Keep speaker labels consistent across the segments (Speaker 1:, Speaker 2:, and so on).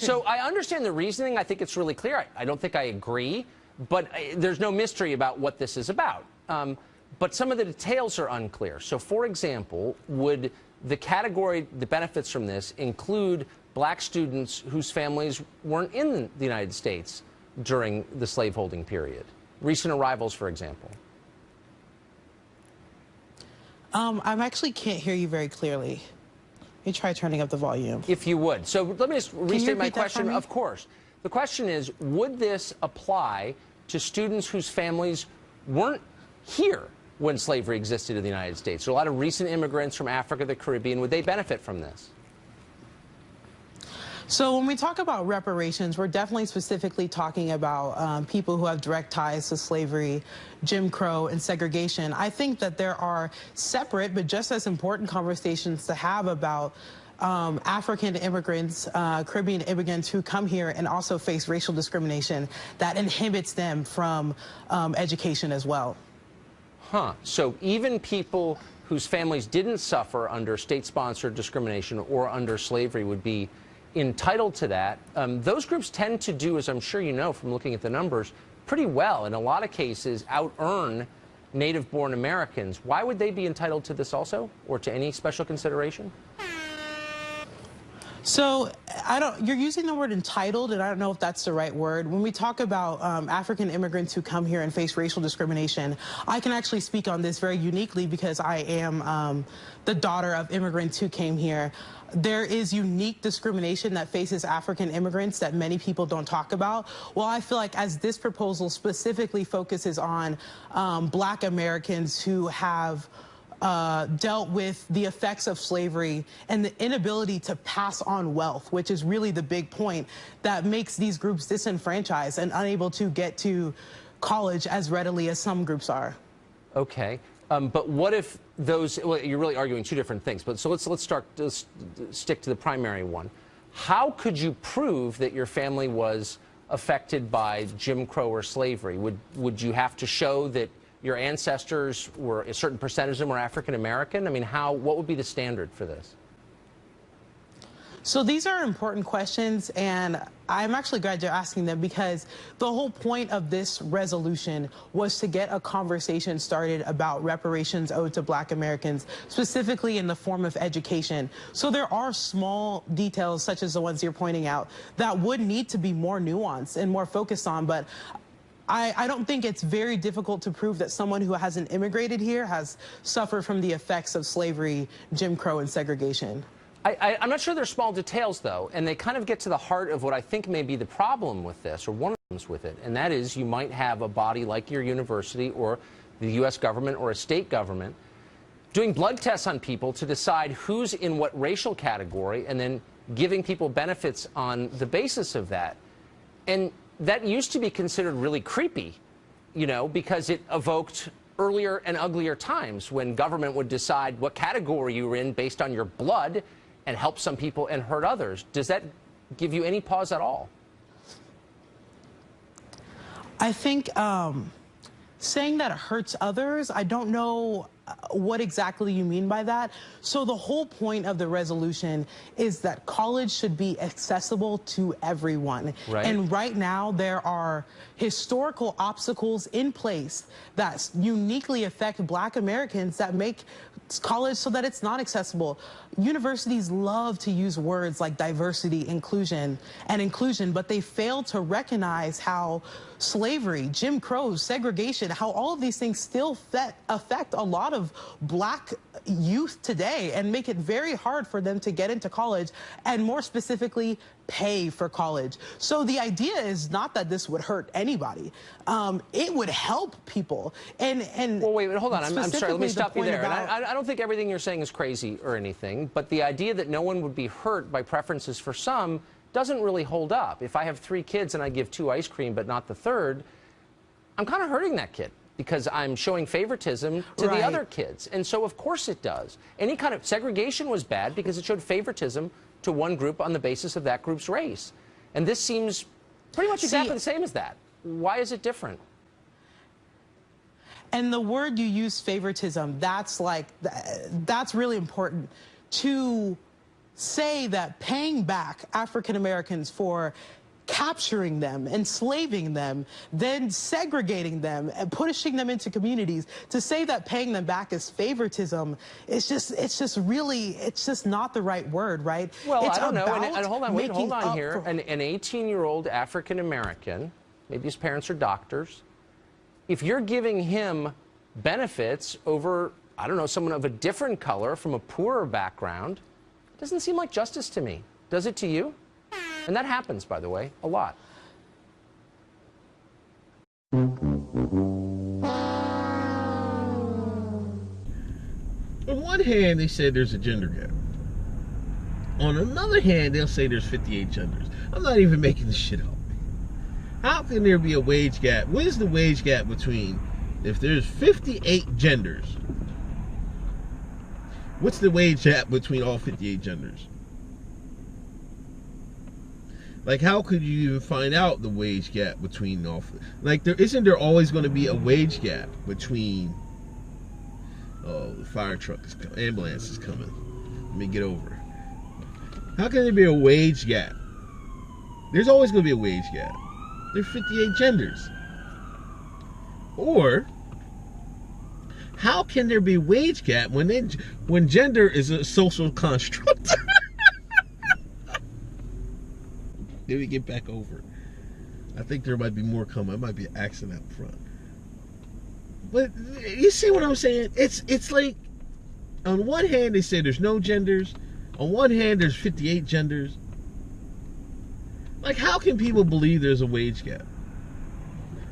Speaker 1: So I understand the reasoning. I think it's really clear. I don't think I agree, but there's no mystery about what this is about. But some of the details are unclear. So, for example, would the category that benefits from this include black students whose families weren't in the United States during the slaveholding period? Recent arrivals, for example.
Speaker 2: I actually can't hear you very clearly. Let me try turning up the volume.
Speaker 1: If you would. So let me just restate my question. Of course. The question is, would this apply to students whose families weren't here when slavery existed in the United States? There are a lot of recent immigrants from Africa, the Caribbean. Would they benefit from this?
Speaker 2: So when we talk about reparations, we're definitely specifically talking about people who have direct ties to slavery, Jim Crow, and segregation. I think that there are separate but just as important conversations to have about African immigrants, Caribbean immigrants who come here and also face racial discrimination that inhibits them from education as well.
Speaker 1: Huh. So even people whose families didn't suffer under state-sponsored discrimination or under slavery would be entitled to that. Those groups tend to do, as I'm sure you know from looking at the numbers, pretty well. In a lot of cases, out-earn native-born Americans. Why would they be entitled to this also, or to any special consideration?
Speaker 2: So you're using the word entitled, and I don't know if that's the right word. When we talk about African immigrants who come here and face racial discrimination, I can actually speak on this very uniquely because I am the daughter of immigrants who came here. There is unique discrimination that faces African immigrants that many people don't talk about. Well, I feel like as this proposal specifically focuses on Black Americans who have dealt with the effects of slavery and the inability to pass on wealth, which is really the big point that makes these groups disenfranchised and unable to get to college as readily as some groups are.
Speaker 1: Okay. But what if those, well, you're really arguing two different things, but so let's stick to the primary one. How could you prove that your family was affected by Jim Crow or slavery? Would you have to show that your ancestors were, a certain percentage of them were African American? I mean, what would be the standard for this?
Speaker 2: So these are important questions, and I'm actually glad you're asking them because the whole point of this resolution was to get a conversation started about reparations owed to Black Americans, specifically in the form of education. So there are small details, such as the ones you're pointing out, that would need to be more nuanced and more focused on, but I don't think it's very difficult to prove that someone who hasn't immigrated here has suffered from the effects of slavery, Jim Crow, and segregation.
Speaker 1: I'm not sure they're small details, though, and they kind of get to the heart of what I think may be the problem with this, or one of the problems with it, and that is you might have a body like your university or the U.S. government or a state government doing blood tests on people to decide who's in what racial category and then giving people benefits on the basis of that. And that used to be considered really creepy, you know, because it evoked earlier and uglier times when government would decide what category you were in based on your blood and help some people and hurt others. Does that give you any pause at all?
Speaker 2: I think saying that it hurts others, I don't know what exactly you mean by that. So the whole point of the resolution is that college should be accessible to everyone. Right. And right now there are historical obstacles in place that uniquely affect Black Americans that make college so that it's not accessible. Universities love to use words like diversity, inclusion, but they fail to recognize how slavery, Jim Crow, segregation, how all of these things still affect a lot of Black youth today and make it very hard for them to get into college and more specifically pay for college. So the idea is not that this would hurt anybody. It would help people. And
Speaker 1: well, wait, hold on. I'm sorry. Let me stop you there. And I don't think everything you're saying is crazy or anything, but the idea that no one would be hurt by preferences for some doesn't really hold up. If I have 3 kids and I give 2 ice cream but not the 3rd, I'm kind of hurting that kid because I'm showing favoritism to the other kids. And so, of course, it does. Any kind of segregation was bad because it showed favoritism to one group on the basis of that group's race. And this seems pretty much exactly the same as that. Why is it different?
Speaker 2: And the word you use, favoritism, that's really important. To say that paying back African Americans for capturing them, enslaving them, then segregating them and pushing them into communities, to say that paying them back is favoritism, it's just not the right word, right?
Speaker 1: Well,
Speaker 2: it's
Speaker 1: I don't know. And hold on here.
Speaker 2: For...
Speaker 1: An 18-year-old African American, maybe his parents are doctors, if you're giving him benefits over, I don't know, someone of a different color from a poorer background, it doesn't seem like justice to me. Does it to you? And that happens, by the way, a lot.
Speaker 3: On one hand, they say there's a gender gap. On another hand, they'll say there's 58 genders. I'm not even making this shit up. How can there be a wage gap? What is the wage gap between, if there's 58 genders, what's the wage gap between all 58 genders? Like, how could you even find out the wage gap between all? Like, isn't there always going to be a wage gap between? Oh, the fire truck is coming. Ambulance is coming. Let me get over. How can there be a wage gap? There's always going to be a wage gap. There's 58 genders. Or, how can there be a wage gap when gender is a social construct? Let me get back over. I think there might be more coming. It might be an accident up front. But you see what I'm saying? It's like, on one hand they say there's no genders. On one hand there's 58 genders. Like, how can people believe there's a wage gap?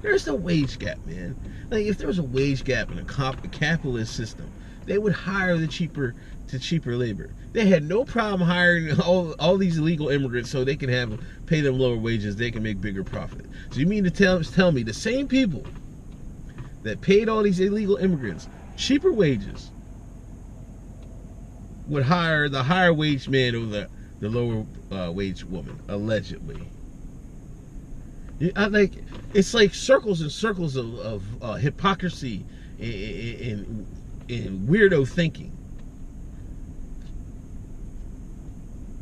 Speaker 3: There's no wage gap, man. Like, if there was a wage gap in a capitalist system, they would hire the cheaper labor. They had no problem hiring all these illegal immigrants so they can pay them lower wages. They can make bigger profit. So you mean to tell me the same people that paid all these illegal immigrants cheaper wages would hire the higher wage man over the lower wage woman, allegedly? It's like circles and circles of hypocrisy and weirdo thinking.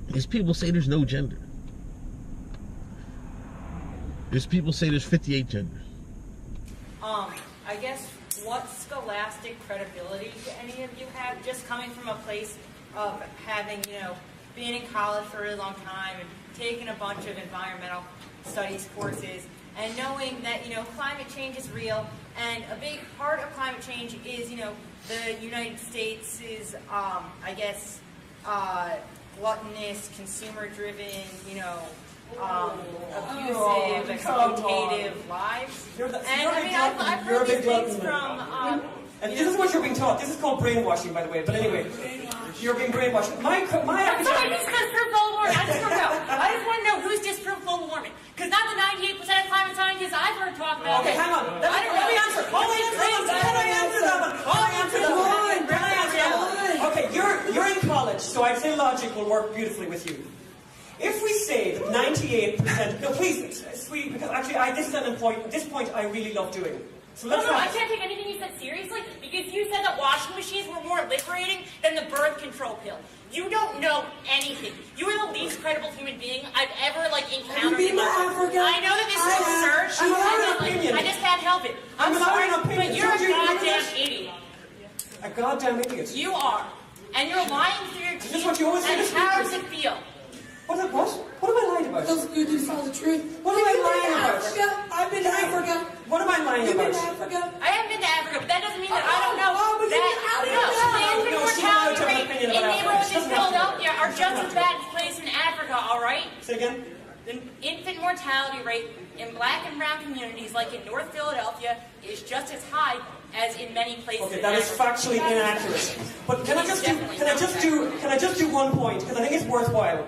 Speaker 3: These people say there's no gender. There's people say there's 58 genders.
Speaker 4: I guess, what scholastic credibility do any of you have, just coming from a place of having, been in college for a really long time and taken a bunch of environmental studies courses, and knowing that, climate change is real, and a big part of climate change is, the United States is, I guess, gluttonous, consumer-driven, abusive, exploitative lives. I've heard these things from...
Speaker 5: and this is what you're being taught. This is called brainwashing, by the way. But anyway, you're being brainwashed. My
Speaker 4: Somebody disprove global warming. I just want to know who's disproved global warming. Because not the 98% of climate scientists I've heard talk about it.
Speaker 5: Okay, hang on. Let me answer. Can I answer that one? Okay, you're in college, so I'd say logic will work beautifully with you. If we say that 98%, no, please, sweetie, because actually, this point I really love doing. So
Speaker 4: no, I can't take anything you said seriously, because you said that washing machines were more liberating than the birth control pill. You don't know anything. You are the least credible human being I've ever encountered. I know that this is absurd. I just can't help it. I'm sorry, but you're a goddamn idiot.
Speaker 5: A goddamn idiot.
Speaker 4: You are. And you're lying through your teeth.
Speaker 5: Is this what you always say?
Speaker 4: And how does it feel?
Speaker 5: What am I lying about?
Speaker 6: Feels good to tell the truth.
Speaker 5: What am I lying about?
Speaker 6: I've been to Africa.
Speaker 5: What am I lying about?
Speaker 6: You've been to Africa?
Speaker 4: I haven't been to Africa, but that doesn't mean that I don't know.
Speaker 6: Oh, but
Speaker 4: The infant mortality rate in neighborhoods in Philadelphia are just as bad as places in Africa, all right?
Speaker 5: Say again?
Speaker 4: The infant mortality rate in black and brown communities, like in North Philadelphia, is just as high as in many places.
Speaker 5: Okay, that is factually inaccurate. But can I just do one point, because I think it's worthwhile.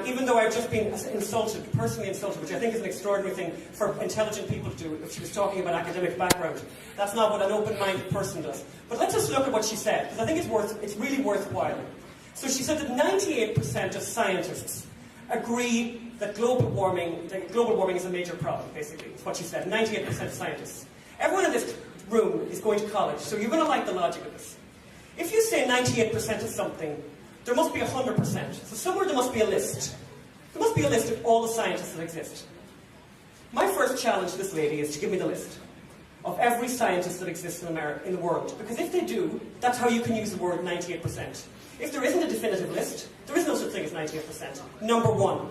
Speaker 5: Even though I've just been personally insulted, which I think is an extraordinary thing for intelligent people to do if she was talking about academic background. That's not what an open-minded person does. But let's just look at what she said, because I think it's really worthwhile. So she said that 98% of scientists agree that global warming is a major problem, basically. That's what she said, 98% of scientists. Everyone in this room is going to college, so you're going to like the logic of this. If you say 98% of something, there must be 100%. So somewhere there must be a list. There must be a list of all the scientists that exist. My first challenge to this lady is to give me the list of every scientist that exists in the world. Because if they do, that's how you can use the word 98%. If there isn't a definitive list, there is no such thing as 98%. Number one,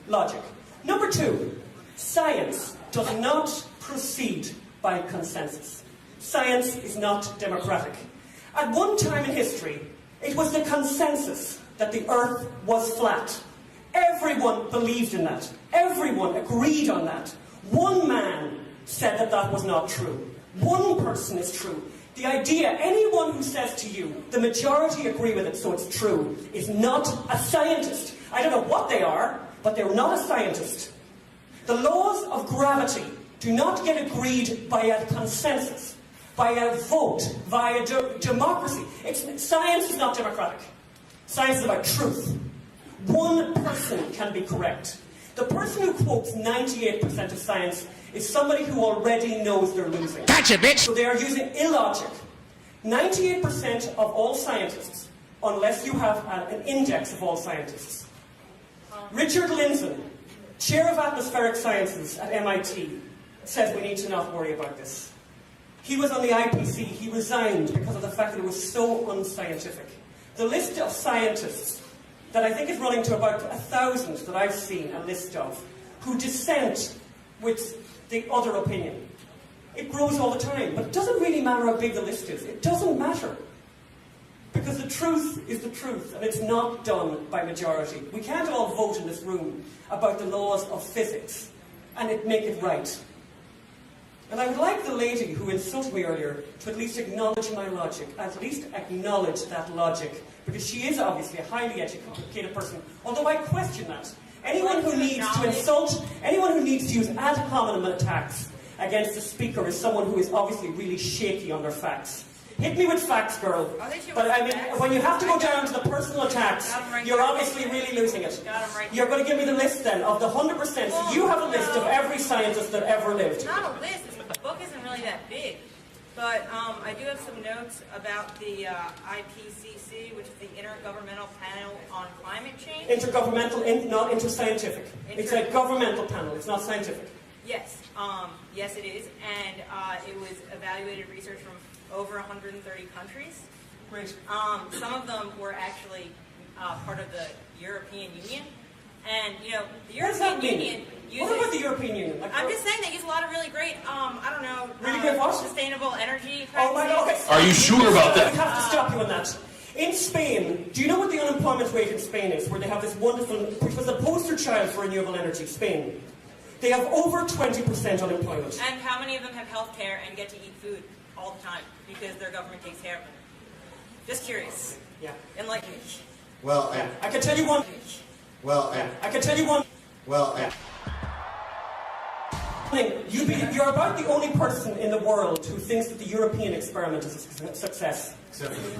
Speaker 5: logic. Number two, science does not proceed by consensus. Science is not democratic. At one time in history, it was the consensus that the Earth was flat. Everyone believed in that. Everyone agreed on that. One man said that that was not true. One person is true. The idea, anyone who says to you, the majority agree with it, so it's true, is not a scientist. I don't know what they are, but they're not a scientist. The laws of gravity do not get agreed by a consensus, by a vote, via democracy. Science is not democratic. Science is about truth. One person can be correct. The person who quotes 98% of science is somebody who already knows they're losing.
Speaker 1: Gotcha, bitch!
Speaker 5: So they are using illogic. 98% of all scientists, unless you have an index of all scientists. Richard Lindzen, Chair of Atmospheric Sciences at MIT, says we need to not worry about this. He was on the IPC. He resigned because of the fact that it was so unscientific. The list of scientists that I think is running to about 1,000 that I've seen a list of, who dissent with the other opinion. It grows all the time, but it doesn't really matter how big the list is. It doesn't matter. Because the truth is the truth, and it's not done by majority. We can't all vote in this room about the laws of physics and make it right. And I would like the lady who insulted me earlier to at least acknowledge my logic, at least acknowledge that logic, because she is obviously a highly educated person, although I question that. Anyone who needs to insult, anyone who needs to use ad hominem attacks against the speaker is someone who is obviously really shaky on their facts. Hit me with facts, girl. But I mean, when you have to go down to the personal attacks, you're obviously really losing it. You're going to give me the list then of the 100%. So you have a list of every scientist that ever lived.
Speaker 4: Not a list. The book isn't really that big. But I do have some notes about the IPCC, which is the Intergovernmental Panel on Climate Change.
Speaker 5: Intergovernmental, not interscientific. It's a governmental panel. It's not scientific.
Speaker 4: Yes. Yes, it is. And it was evaluated research from over 130 countries.
Speaker 5: Great.
Speaker 4: Some of them were actually part of the European Union. And, you know, the European Union uses...
Speaker 5: What about the European Union? Like,
Speaker 4: I'm just saying they use a lot of really great, I don't know...
Speaker 5: Really great what?
Speaker 4: Sustainable energy.
Speaker 5: Oh my God, okay.
Speaker 7: Are you sure about that?
Speaker 5: I have to stop you on that. In Spain, do you know what the unemployment rate in Spain is? Where they have this wonderful... Which was the poster child for renewable energy, Spain. They have over 20% unemployment.
Speaker 4: And how many of them have health care and get to eat food all the time because their government takes care of them? Just curious.
Speaker 5: Yeah.
Speaker 4: Enlighten me.
Speaker 8: Well,
Speaker 5: yeah. I can tell you one...
Speaker 8: Well,
Speaker 5: yeah. I can tell you one...
Speaker 8: Well,
Speaker 5: yeah. You're about the only person in the world who thinks that the European experiment is a success.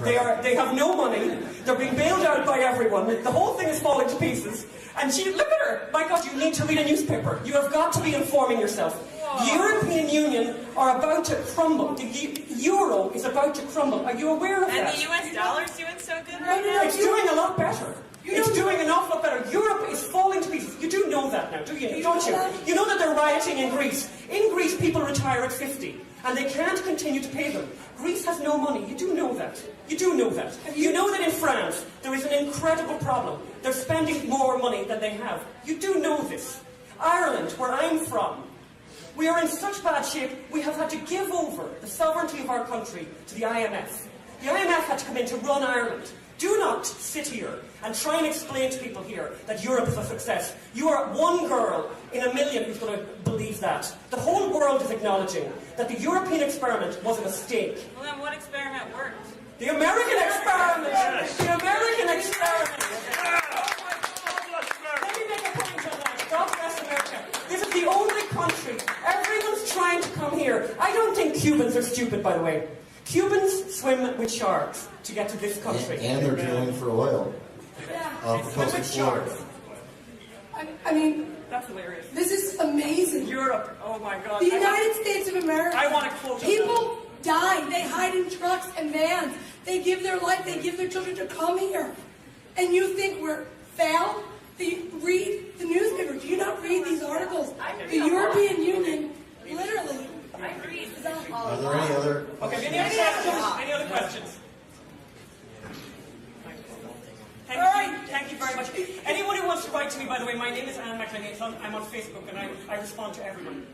Speaker 5: They have no money. They're being bailed out by everyone. The whole thing is falling to pieces. And look at her. My God, you need to read a newspaper. You have got to be informing yourself. The European Union are about to crumble. The euro is about to crumble. Are you aware of that?
Speaker 4: And the US dollar's doing so good right now?
Speaker 5: It's doing a lot better. It's doing an awful lot better. Europe is falling to pieces. You do know that now, do you? Don't you? You know that they're rioting in Greece. In Greece, people retire at 50, and they can't continue to pay them. Greece has no money. You do know that. You do know that. You know that in France, there is an incredible problem. They're spending more money than they have. You do know this. Ireland, where I'm from, we are in such bad shape, we have had to give over the sovereignty of our country to the IMF. The IMF had to come in to run Ireland. Do not sit here and try and explain to people here that Europe is a success. You are one girl in a million who's going to believe that. The whole world is acknowledging that the European experiment was a mistake.
Speaker 4: Well, then what experiment worked?
Speaker 5: The American experiment! The American experiment! Let me make a point on that. God bless America. This is the only country. Everyone's trying to come here. I don't think Cubans are stupid, by the way. Cubans swim with sharks to get to this country.
Speaker 8: And they're drilling for oil.
Speaker 5: They swim with sharks.
Speaker 6: I mean,
Speaker 4: That's hilarious.
Speaker 6: this is amazing.
Speaker 4: Europe, oh my God.
Speaker 6: The United States of America.
Speaker 4: I want to quote
Speaker 6: People die. They hide in trucks and vans. They give their life. They give their children to come here. and you think we're foul? Do you read the newspaper? Do you not read these articles? The European Union, literally.
Speaker 8: Are there any other?
Speaker 5: Okay, any other questions? Any other questions? Thank you very much. Anyone who wants to write to me, by the way, my name is Anne McLean. I'm on Facebook, and I respond to everyone.